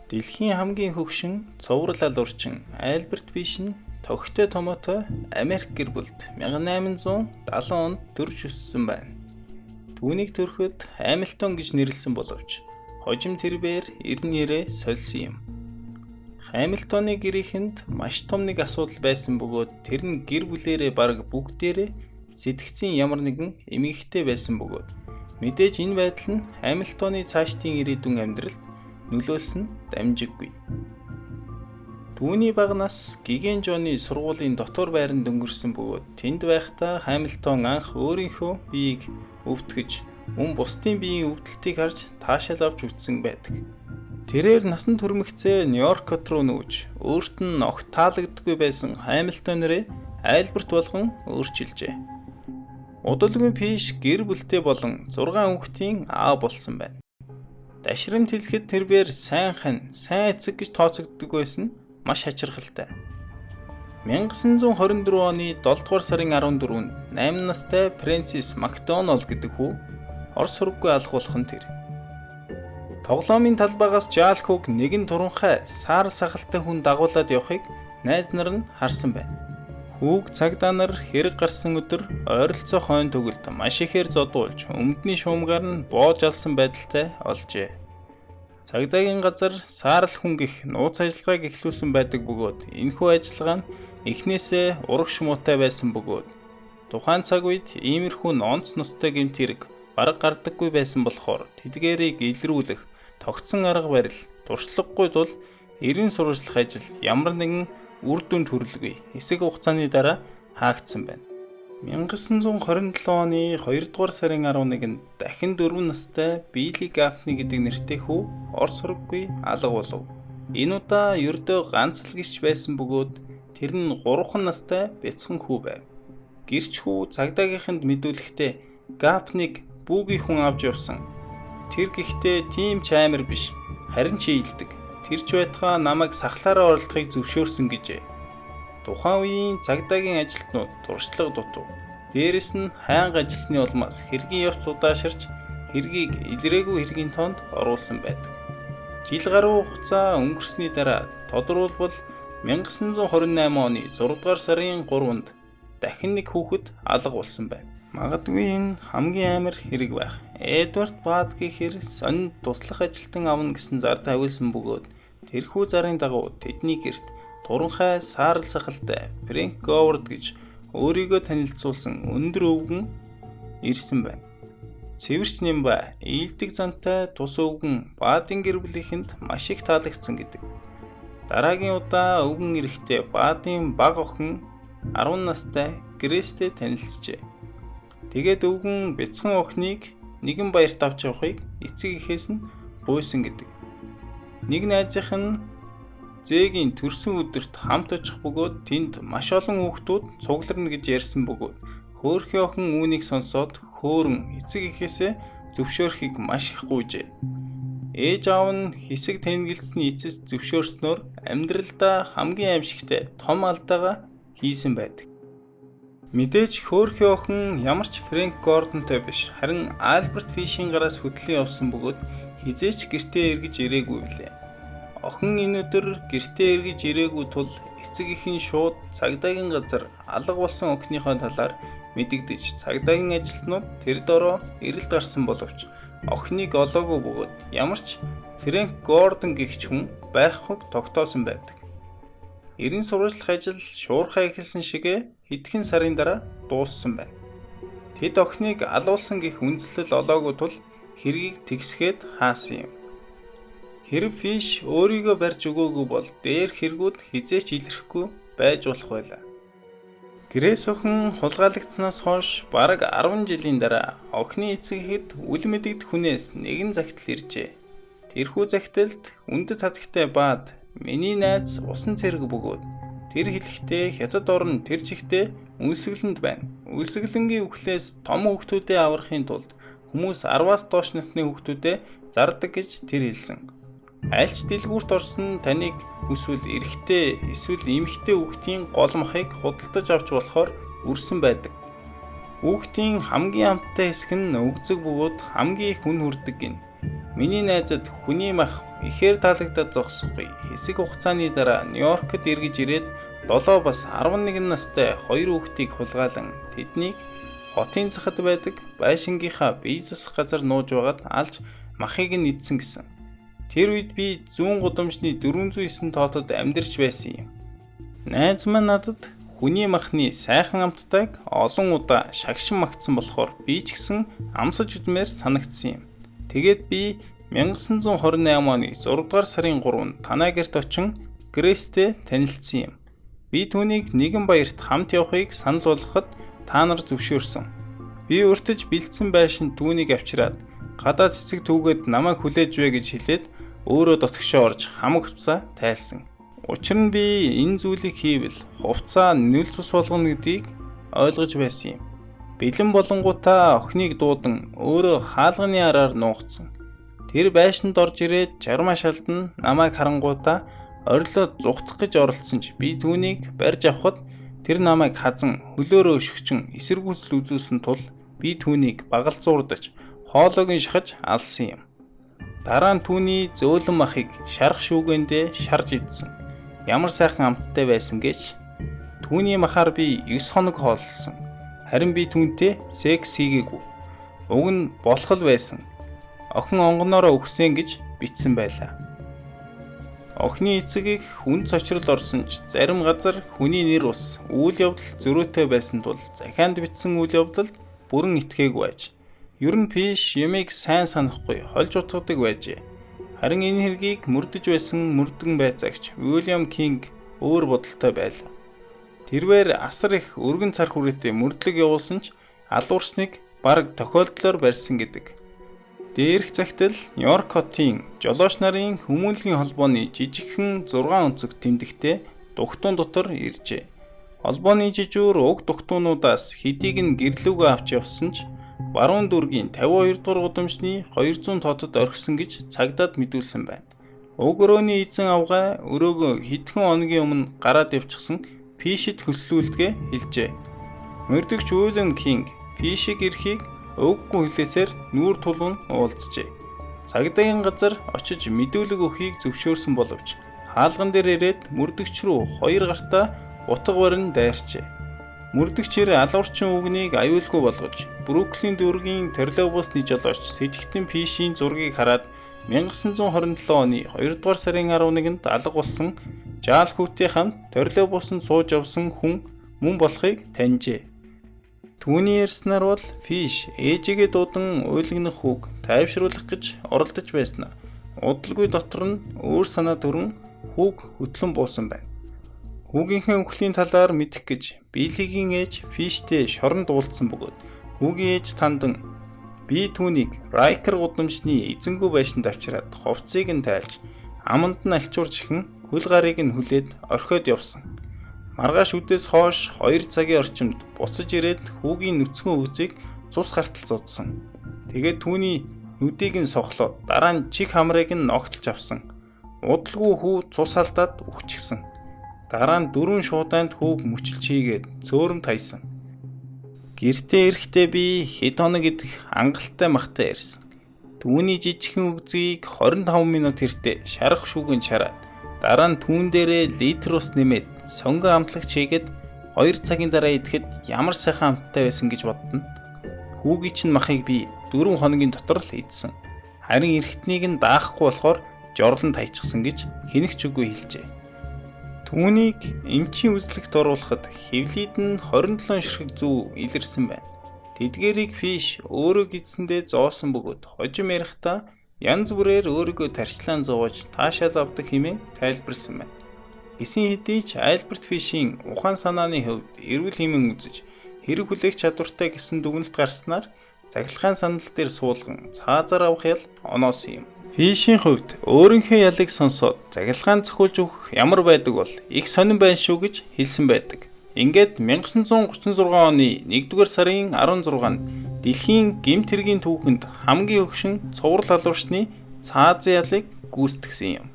Дэлхийн хамгийн хөгшин цовруул урчин Альберт Бишн тогттой томоотой Америк гэр бүлд 1870 онд төрж өссөн байна. Түүнийг төрөхөд Хамилтон гэж нэрлсэн боловч хожим тэрбээр 99-ээ сольсон юм. Хамилтоны гэрийнхэнд маш том нэг асуудал байсан бөгөөд тэр нь гэр бүлээрээ бараг бүгдээрээ сэтгцийн ямар нэгэн эмгэгтэй байсан бөгөөд мэдээж энэ байдал нь Хамилтоны цаашдын ирээдүйн амьдралд нөлөөлсөн дамжиггүй. Түүний бага нас Гиген Жоны сургуулийн дотор байранд өнгөрсөн бөгөөд тэнд байхдаа Хамилтон анх өөрийнхөө биеийг өвтгөж мөн бусдын биеийн өвдөлтийг харж таашаал авч үтсэн байдаг. Тэрээр насан туршигцээ Нью-Йоркот руу нүүж өөрт нь огт таалагддаггүй байсан Хамилтон нэрээ Альберт болгон өөрчилжээ. Удалгүй Пиш гэр бүлтэй болон 6 хүүхдийн аав болсон байна. Дашрамт хэлэхэд тэрээр сайн эцэг гэж тооцогддог байсан маш хачирхалтай. 1924 оны 7 дугаар сарын 14-нд 8 настай Фрэнсис Макдоналд гэдэг хүү Орос сургуугүй алах болох нь тэр. Тоглоомын талбайгаас Жалкуг нэгэн туранхай саарл сахалтай хүн дагуулад явахыг найз нар нь харсан байна. Хүүг цагдаа нар хэрэг гарсан өдөр ойролцоо хойно төгөлд маш ихээр зодуулж өмдний шуумгаар нь боож алсан байдалтай олжээ. Цагдаагийн газар саарл хүн гих нууц ажиллагааг эхлүүлсэн байдаг бөгөөд энэхүү ажиллагаа нь эхнээсээ урагш муутай байсан бөгөөд тухайн цаг үед иймэрхүү нонц ностой гэмт хэрэг бараг гардаггүй байсан болохоор тэдгээрийг илрүүлэх тогтсон арга барил туршлагагүй тул эрен сурвалжлах ажил ямар нэгэн үр дүнд хүрлгүй хэсэг хугацааны дараа хаагдсан байна. 1927 оны 2 дугаар сарын 11-нд дахин 4 настай Билли Гафни гэдэг нэртэй хүү Орос сургуугүй алга болов. Энэ удаа ердөө ганц л гисч байсан бөгөөд тэр нь 3 настай бяцхан хүү байв. Гэрч хүү цагдаагийнханд мэдүүлэхдээ Гафниг бүүгийн хүн авч явсан. Тэр гэхдээ тийм ч амар биш. Харин ч ийдэг. Тэр ч байтугай намайг сахлаараа оролдохыг зөвшөөрсөн гэжээ. Тухайн үеийн цагдаагийн ажилтнууд туршлага дутав. Дээрэс нь хайнга ажилласны улмаас хэргийн явц удааширч хэргийг илрээгүй хэргийн тоонд оруулсан байдаг. Жил гаруй хугацаа өнгөрсний дараа тодорхойлбол 1928 оны 6 дугаар сарын 3-нд дахин нэг хүүхэд алга болсон байна. Магадгүй энэ хамгийн амар хэрэг байх. Эдвард Баадгийн хэр сонинд туслах ажилтан авна гэсэн зар тавилсан бөгөөд тэрхүү зарын дагуу тэдний гэрт туранхай саарл сахалтай Фрэнк Говард гэж өөрийгөө танилцуулсан өндөр өвгөн ирсэн байна. Цэвэрч Нимба ийдэг зантай тус өвгөн Баадын гэр бүлийнхэнд маш их таалагдсан гэдэг. Дараагийн удаа өвгөн ирэхдээ Баадын бага охин 10 настай Грэстэй танилцжээ. Тэгээд өвгөн бяцхан охиныг нэгэн баярт авч явахыг эцэг эхээс нь буйсан гэдэг. Нэг найзынх нь зээгийн төрсөн өдөрт хамт очих бөгөөд тэнд маш олон хүүхдүүд цугларна гэж ярьсан бөгөөд хөөрхий охин үүнийг сонсоод хөөрөн эцэг эхээсээ зөвшөөрөхийг маш их гуйжээ. Ээж аав нь хэсэг тэнэгэлцсэний эцэс зөвшөөрснөөр амьдралдаа хамгийн аимшигтай том алдаагаа хийсэн байдаг. Мэдээж хөөрхий охин ямар ч Фрэнк Гордонтой биш, харин Альберт Фишийн гараас хөдлөн явсан бөгөөд хизээч гэртээ эргэж ирээгүй билээ. Охин энэ өдөр гэртээ эргэж ирээгүй тул эцэг эхийн шууд цагдаагийн газар алга болсон охиныхоо талаар мэдэгдэж цагдаагийн ажилтнууд тэр дороо эрэлт гарсан боловч охиныг олоогүй бөгөөд ямар ч Фрэнк Гордон гэгч хүн байхгүй тогтоосон байдаг. Эрен сурвалжлах ажил шуурхай эхэлсэн шигэ хэдхэн сарын дараа дууссан байна. Тэд охиныг алуулсан гэх үндслэл олоогүй тул хэргийг тэгсгээд хаасан юм. Хэрв Фиш өөрийгөө барьж өгөөгүй бол дээр хэрэгүүд хизээч илэрхгүй байж болох байлаа. Грэс охин хулгайлагдсанаас хойш бараг 10 жилийн дараа охины эцэг эхэд үл мэдэгдэх хүнээс нэгэн загтал иржээ. Тэрхүү загталд үндэт хатагтай Баад миний найз усан цэрэг бөгөөд тэр хэлэхдээ хятад орн тэр чигтээ үнсгэлэнд байна. Үнсгэлэнгийн үхлээс том хүүхдүүдээ аврахын тулд хүмүүс 10-аас доош насны хүүхдүүдээ зардаг гэж тэр хэлсэн. Альч дэлгүүрт орсон таныг эсвэл эрэгтэй эсвэл эмэгтэй хүүхдийн гол махыг худалдаж авч болохоор үрсэн байдаг. Хүүхдийн хамгийн амттай хэсэг нь өгзөг бөгөөд хамгийн их үн хүрдэг гин. Миний найзад хүний мах ихээр таалагдаад зогсохгүй. Хэсэг хугацааны дараа Нью-Йоркт эргэж ирээд 7 бас 11 настай 2 хүүхдийг хулгайлан тэднийг хотын захад байдаг байшингийнхаа бие засах газар нууж байгаад алж махыг нь идсэн гэсэн. Тэр үед би зүүн гудамжны 409 тоотод амьдарч байсан юм. Найз маань надад хүний махны сайхан амттайг олон удаа шагшин магтсан болохоор би ч гэсэн амсаж үдмээр санагдсан юм. Тэгээд би 1928 оны 6 дугаар сарын 3-нд танай гэрт очин Грейстэй танилцсан юм. Би түүнийг нэгэн баярт хамт явахыг санал болгоход та нар зөвшөөрсөн. Би өртөж бэлдсэн байшин түүнийг авчираад гадаа цэцэг түүгээд намайг хүлээж вэ гэж хэлээд өөрөө дотгошоо орж хамаг хувцаа тайлсан. Учир нь би энэ зүйлийг хийвэл хувцаа нүл цус болгоно гэдгийг ойлгож байсан юм. Бэлэн болонгуудаа охиныг дуудан өөрөө хаалганы араар нуугдсан. Тэр байшинд орж ирээд жармаа шалдан намайг харангуудаа орилоод зүхтах гэж оролцсон ч би түүнийг барьж авахд тэр намайг хазан хөлөөрөө өшгчэн эсэргүүцэл үзүүлсэн тул би түүнийг багалзуурдаж хоолойг нь шахаж алсан юм. Дараа нь түүний зөөлөн махыг шарх шүүгэндээ шарж идсэн. Ямар сайхан амттай байсан гэж түүний махаар би 9 хоног хооллсон. Харин би түүнтэй секс хийгээгүй. Уг нь болохол байсан. Охин онгоноороо өгсөн гэж бичсэн байлаа. Охины эцэгийг хүн цочрол орсон ч зарим газар хүний нэр ус үйл явдал зөрөөтэй байсан тул захианд бичсэн үйл явдалд бүрэн итгээгүй байж. Ер нь Фиш ямиг сайн санахгүй хольж утгадаг байжээ. Харин энэ хэргийг мөрдөж байсан мөрдөн байцаагч Уильям Кинг өөр бодолтой байлаа. Тэрвэр асар их өргөн цар хүрээтэй мөрдлөг явуулсан ч алуурсныг бараг тохиолдлоор барьсан гэдэг. Дээрх цагтл Нью-Йорк хотын жолооч нарын хүмүүнлэгийн холбооны жижигхэн 6 өнцөг тэмдэгтээ дугтуун дотор иржээ. Холбооны жижүүр уг дугтуунуудаас хэдийг нь гэрлүүгөө авч явсан ч баруун дүүргийн 52 дугаар гудамжны 200 тоотод орхисон гэж цагдаад мэдүүлсэн байна. Уг өрөөний эзэн авгай өрөөгөө хэдхэн хоногийн өмнө гараад явчихсан Фишэд хөслүүлдэгэ хэлжээ. Мөрдөгч Уильям Кинг Фишиг эрхийг өгөхгүй хэлээсээр нүүр тулуун уулзжээ. Цагдаагийн газар очиж мэдүүлэг өгөхийг зөвшөөрсөн боловч хаалган дээр ирээд мөрдөгч рүү 2 гартаа утга барин дайрчээ. Мөрдөгчээр алуурчин үгнийг аюулгүй болгож Бруклин дүүргийн Торилобусны жолооч Сэжигтэн Фишийн зургийг хараад 1927 оны 2 дугаар сарын 11-нд алга болсон жаал хүүтэй хамт Торилобусанд сууж явсан хүн мөн болохыг таньжээ. Түүний ярьснаар бол Фиш ээжигээ дуудан уйлгнах хүүг тайвшруулах гэж оролдож байснаа удалгүй дотор нь өөр санаа төрөн хүүг хөтлөн буусан байна. Хүүгийнхээ өвхлийн талаар мэдэх гэж Билигийн ээж Фиштэй шоронд уулзсан бөгөөд хүүгийн ээж тандан би түүнийг Райкер гудамжны эзэнгүй байшинд авчираад хувцсыг нь тайлж аманд нь алчуурч ихэн хөл гарыг нь хүлээд орхиод явсан. Маргааш үдээс хойш 2 цагийн орчимд буцаж ирээд хүүгийн нүцгэн үзийг цус гартал зодсон. Тэгээд түүний нүдийг нь сохлоод дараа нь чих хамрыг нь ногтолж авсан. Удалгүй хүү цус алдаад үхчихсэн. Дараа нь 4 шууданд хүүг мөчилж хийгээд цөөрөм тайсан. Гэртээ ирэхдээ би хэд хоног идэх ангалтай махтай ярьсан. Түүний жижигхэн үгзийг 25 минут хэртээ шарах шүүгэн шараад дараа нь түүн дээрээ литр ус нэмээд сонгон амтлагч хийгээд 2 цагийн дараа идэхэд ямар сайхан амттай байсан гэж боддоо. Хүүгийн чинь махыг би 4 хоногийн дотор л идсэн. Харин эргэтнийг нь даахгүй болохоор жорлон тайчихсан гэж хэнэгч үгүй хэлжээ. Түүнийг эмчийн үзлэгт оруулахад хэвлийд нь 27 ширхэг зүү илэрсэн байна. Тэдгээрийг Фиш өөрөө гидсэндээ зоосон бөгөөд хожим ярихдаа янз бүрээр өөрийгөө тарчлаан зовоож таашаал авдаг хэмээн тайлбарлсан байна. Гисэн хэдий ч Альберт Фишийн ухаан санааны хувьд эрүүл хэмээн үзэж хэрэг хүлээх чадвартай гэсэн дүгнэлт гарснаар цахилгаан санал дээр суулган цаазаар авах ял оноосон юм. Фишийн хувьд өөрийнхөө ялыг сонсоод цахилгаан зохиулж өгөх ямар байдаг бол их сонирн байна шүү гэж хэлсэн байдаг. Ингээд 1936 оны 1-р сарын 16-нд дэлхийн гэмт хэргийн түүхэнд хамгийн өгшин цуврал алуурчны цаазын ялыг гүйцэтгсэн юм.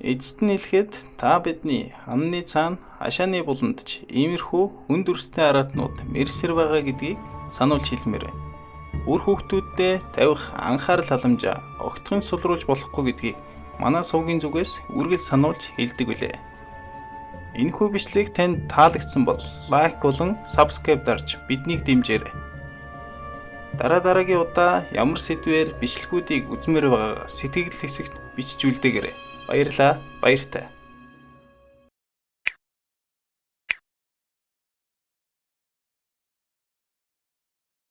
Эцэст нь хэлэхэд та бидний хамны цаана хашааны буландч иймэрхүү хүн дүрстэй араатнууд мэрсэр байгаа гэдгийг сануулж хэлмээр байна. үр хүүхдүүддээ тавих анхаарал халамжаа огтхон сулруулж болохгүй гэдгийг манай сувгийн зүгээс үргэлж сануулж хэлдэг билээ. Энэхүү бичлэг танд таалагдсан бол лайк болон subscribe дарж биднийг дэмжээрэй. Дараагийн удаа ямар сэдвээр бичлэгүүдийг үзмээр байгаагаа сэтгэл хэсэгт бичиж үлдээгээрэй. Баярлалаа. Баяртай.